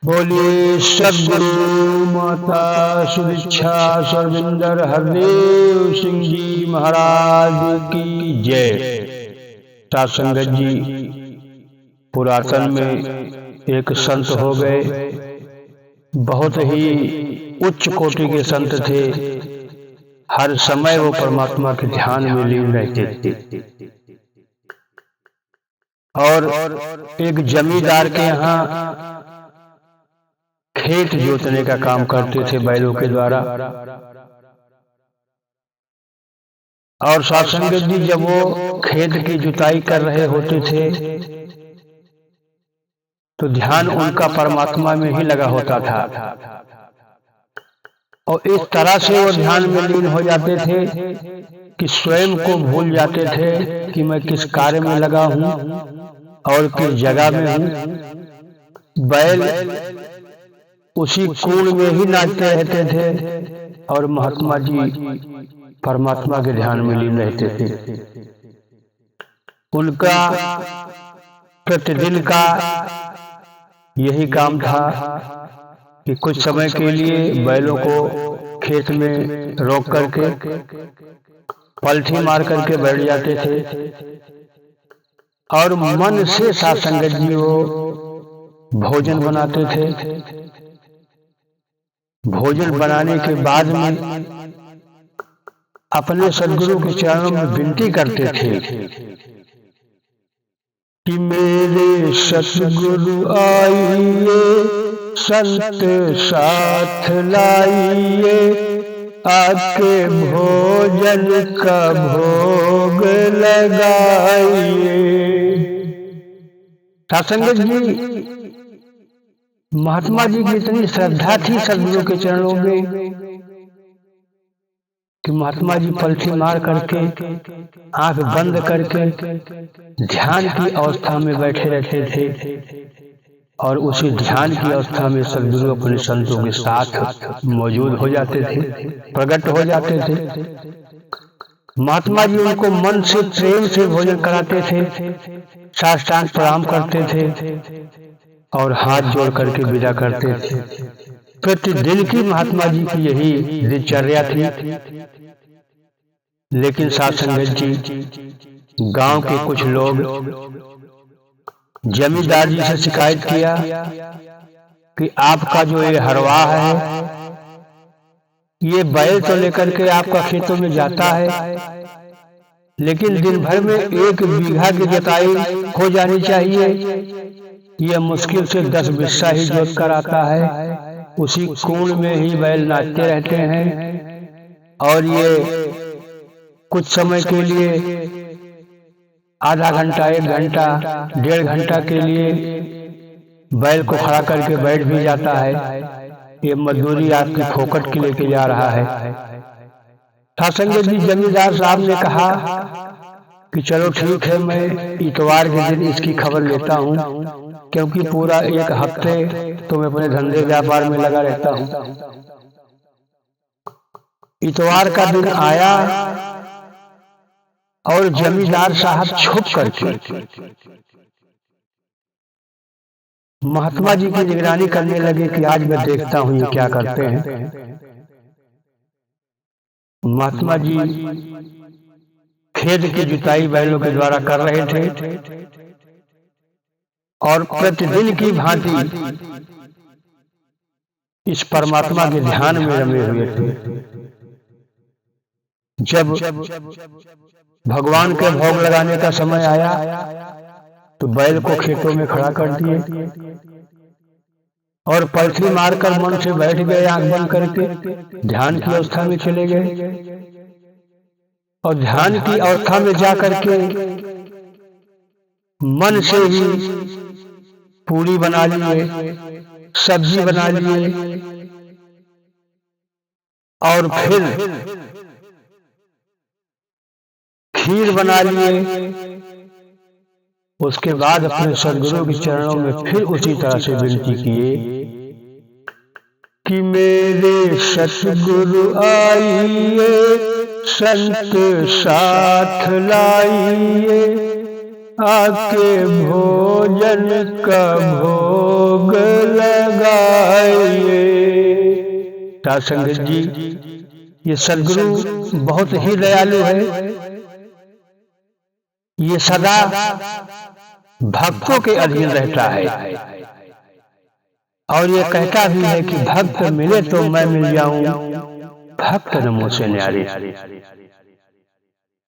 बोलिए सद्गुरु माता सुदीक्षा सर्विंदर हरदेव सिंह जी महाराज की जय। साथ संगत जी, पुरातन में एक संत हो गए, बहुत ही उच्च कोटि के संत थे। हर समय वो परमात्मा के ध्यान में लीन रहते थे और एक जमींदार के यहाँ खेत जोतने का काम करते थे बैलों के द्वारा। और साथ संगत जी, जब वो खेत की जुताई कर रहे होते थे तो ध्यान उनका परमात्मा में ही लगा होता था और इस तरह से वो ध्यान में लीन हो जाते थे कि स्वयं को भूल जाते थे कि मैं किस कार्य में लगा हूं और किस जगह में हूं। बैल उसी कुंड में ही नाचते रहते थे और महात्मा जी परमात्मा के ध्यान में लीन रहते थे। उनका प्रतिदिन का यही काम था कि कुछ समय के लिए बैलों को खेत में रोक करके पलठी मार करके बैठ जाते थे और मन से साथ संगत जी वो भोजन बनाते थे। भोजन बनाने के बाद में अपने सद्गुरु के चरणों में विनती करते थे कि मेरे सद्गुरु आइए, संत साथ लाइए, आके भोजन का भोग लगाइए। सत्संगत जी, महात्मा जी की इतनी श्रद्धा थी सद्गुरु के चरणों में कि महात्मा जी पलथी मार करके आंख बंद करके ध्यान की अवस्था में बैठे रहते थे और उसी ध्यान की अवस्था में सद्गुरु अपने संतों के साथ मौजूद हो जाते थे, प्रकट हो जाते थे। महात्मा जी उनको मन से प्रेम से भोजन कराते थे, साष्टांग प्रणाम करते थे और हाथ जोड़ करके विदा करते थे। प्रतिदिन की महात्मा जी की यही दिनचर्या थी। लेकिन साथ संगत जी, गांव के कुछ लोग जमींदार जी से शिकायत किया कि आपका जो ये हरवा है, ये बैल तो लेकर के आपका खेतों में जाता है, लेकिन दिन भर में 1 बीघा की जुताई हो जानी चाहिए। यह मुश्किल से 10 बिस्सा ही जोत कर आता है। उसी कुंड में ही बैल नाचते रहते हैं और ये कुछ समय के लिए आधा घंटा, 1 घंटा, 1.5 घंटा के लिए बैल को खड़ा करके बैठ भी जाता है। ये मजदूरी आपकी फोकट की लेके जा रहा है। सत्संगत जी, जमींदार साहब ने कहा कि चलो ठीक है, मैं इतवार के दिन इसकी खबर लेता हूँ, क्योंकि पूरा 1 हफ्ते तो मैं अपने धंधे व्यापार में लगा रहता हूँ। इतवार का दिन आया और जमींदार साहब छुप करके महात्मा जी की निगरानी करने लगे कि आज मैं देखता हूं ये क्या करते हैं। महात्मा जी खेत की जुताई बैलों के द्वारा कर रहे थे और प्रतिदिन की भांति इस परमात्मा के ध्यान में रमे हुए थे। जब भगवान के भोग लगाने का समय आया तो बैल को खेतों में खड़ा कर दिए और पलथी मारकर मन से बैठ गए, आंख बंद करके ध्यान की अवस्था में चले गए और ध्यान की अवस्था में जा करके मन से ही पूरी बना लिए, सब्जी बना लिए और फिर खीर बना लिए। उसके बाद अपने सद्गुरु के चरणों में फिर उसी तरह से विनती किए कि मेरे सद्गुरु आइए, संत साथ लाइए, आके भोजन का भोग लगाइए। है ये। साध संगत जी, ये सदगुरु बहुत ही दयालु है। ये सदा भक्तों के अधीन रहता है और ये कहता भी है कि भक्त मिले तो मैं मिल जाऊं, भक्त नमो से न्यारे।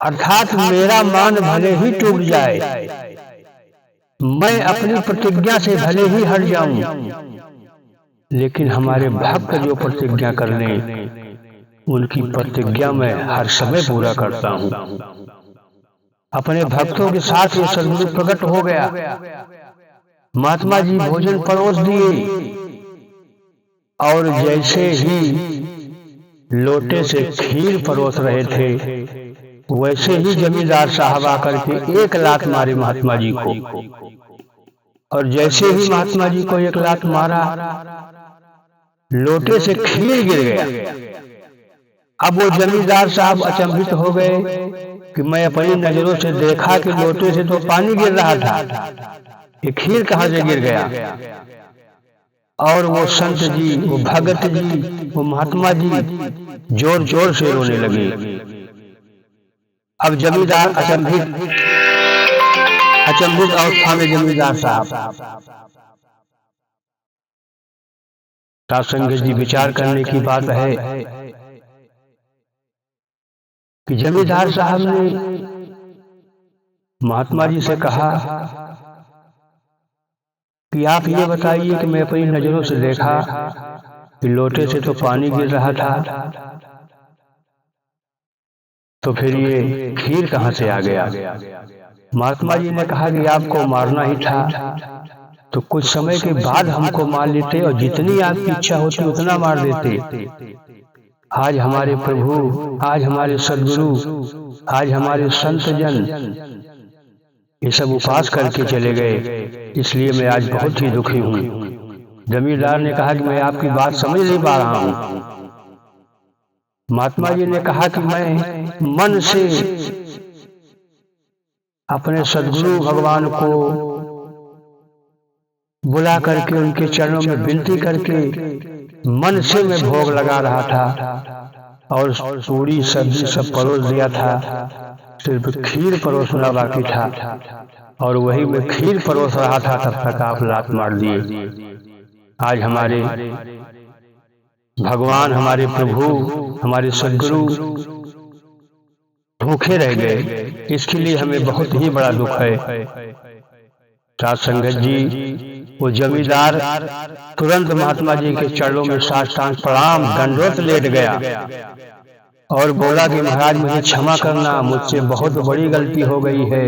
अर्थात मेरा मान भले ही टूट जाए, मैं अपनी प्रतिज्ञा से भले ही हट जाऊं, लेकिन हमारे भक्त जो प्रतिज्ञा कर लें, उनकी प्रतिज्ञा मैं हर समय पूरा करता हूं। अपने भक्तों के साथ ये सदगुरु प्रकट हो गया। महात्मा जी भोजन परोस दिए और जैसे ही लोटे से खीर परोस रहे थे, वैसे ही जमींदार साहब आकर के एक लात मारे महात्मा जी को। और जैसे ही महात्मा जी को एक लात मारा, लोटे से खीर गिर गया। अब वो जमींदार साहब अचंभित हो गए कि मैं अपनी नजरों से देखा कि लोटे से तो पानी गिर रहा था, ये खीर कहां से गिर गया। और वो संत जी, वो भगत जी, वो महात्मा जी जोर जोर से रोने लगे। अब जमींदार अचंभित अवस्था में जमींदार साहब। साध संगत जी, विचार करने की बात है कि जमींदार साहब ने महात्मा जी से कहा कि आप ये बताइए कि मैं अपनी नजरों से देखा कि लोटे से तो पानी गिर रहा था, तो फिर ये खीर कहां से आ गया। महात्मा जी ने कहा कि आपको मारना ही था तो कुछ समय के बाद हमको मार लेते और जितनी आपकी इच्छा होती उतना मार देते। आज हमारे प्रभु, आज हमारे सदगुरु, आज हमारे संत जन ये सब उपवास करके चले गए, इसलिए मैं आज बहुत ही दुखी हूँ। जमींदार ने कहा कि मैं आपकी बात समझ नहीं पा रहा हूँ। महात्मा जी ने कहा कि मैं मन से अपने सदगुरु भगवान को बुला करके उनके चरणों में विनती करके मन से मैं भोग लगा रहा था और पूरी सब्जी सब परोस दिया था, सिर्फ खीर परोसना बाकी था। और वही मैं खीर परोस रहा था, तब तक आप लात मार दिए। आज हमारे भगवान, हमारे प्रभु, हमारे सदगुरु भूखे रह गए, इसके लिए हमें बहुत ही बड़ा दुख है। साध संगत जी, वो जमींदार तुरंत महात्मा जी के चरणों में साष्टांग प्रणाम दंडवत लेट गया और बोला कि महाराज मुझे क्षमा करना, मुझसे बहुत बड़ी गलती हो गई है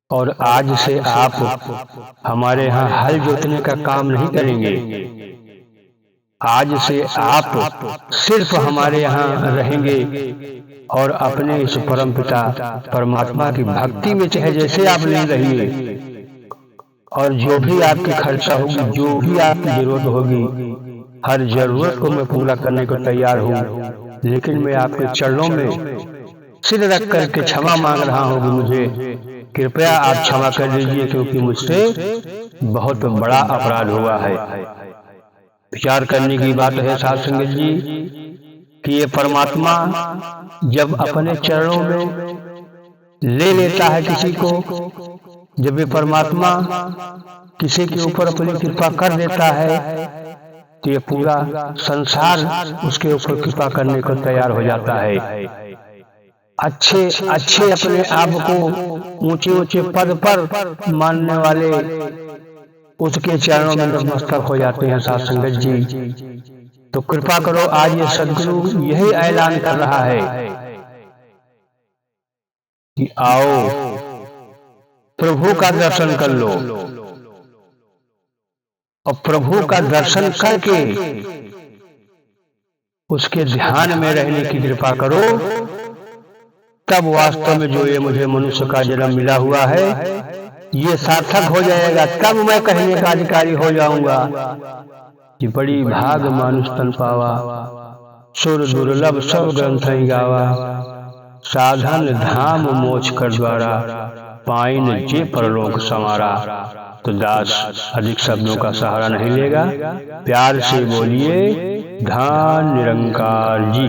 और आज से आप हमारे यहाँ हल जोतने का काम नहीं करेंगे। आज से आप सिर्फ हमारे यहाँ रहेंगे और अपने इस परमपिता परमात्मा की भक्ति में चाहे जैसे आप नहीं रहिए, और जो भी आपकी खर्चा होगी, जो भी आपकी जरूरत होगी, हर जरूरत को मैं पूरा करने को तैयार हूँ। लेकिन मैं आपके चरणों में सिर रख करके क्षमा मांग रहा हूँ कि मुझे कृपया आप क्षमा कर दीजिए, क्योंकि मुझसे बहुत बड़ा अपराध हुआ है। विचार करने की बात है साध संगत जी कि ये परमात्मा जब अपने चरणों में ले लेता है किसी को, जब ये परमात्मा किसी के ऊपर अपनी कृपा कर देता है, तो ये पूरा संसार उसके ऊपर कृपा करने को तैयार हो जाता है। अच्छे अच्छे अपने आप को ऊंचे ऊंचे पद पर मानने वाले उसके चरणों में नतमस्तक हो जाते हैं। साध संगत जी, तो कृपा करो, आज ये सदगुरु यही ऐलान कर रहा है कि आओ प्रभु का दर्शन कर लो, और प्रभु का दर्शन करके उसके ध्यान में रहने की कृपा करो। तब वास्तव में जो ये मुझे मनुष्य का जन्म मिला हुआ है ये सार्थक हो जाएगा। तब मैं कहने का अधिकारी हो जाऊंगा कि बड़ी भाग मानुष तन पावा, सुर दुर्लभ सब ग्रंथ गावा, साधन धाम मोक्ष कर द्वारा, पाइन जे परलोक समारा। तो दास अधिक शब्दों का सहारा नहीं लेगा। प्यार से बोलिए धन निरंकार जी।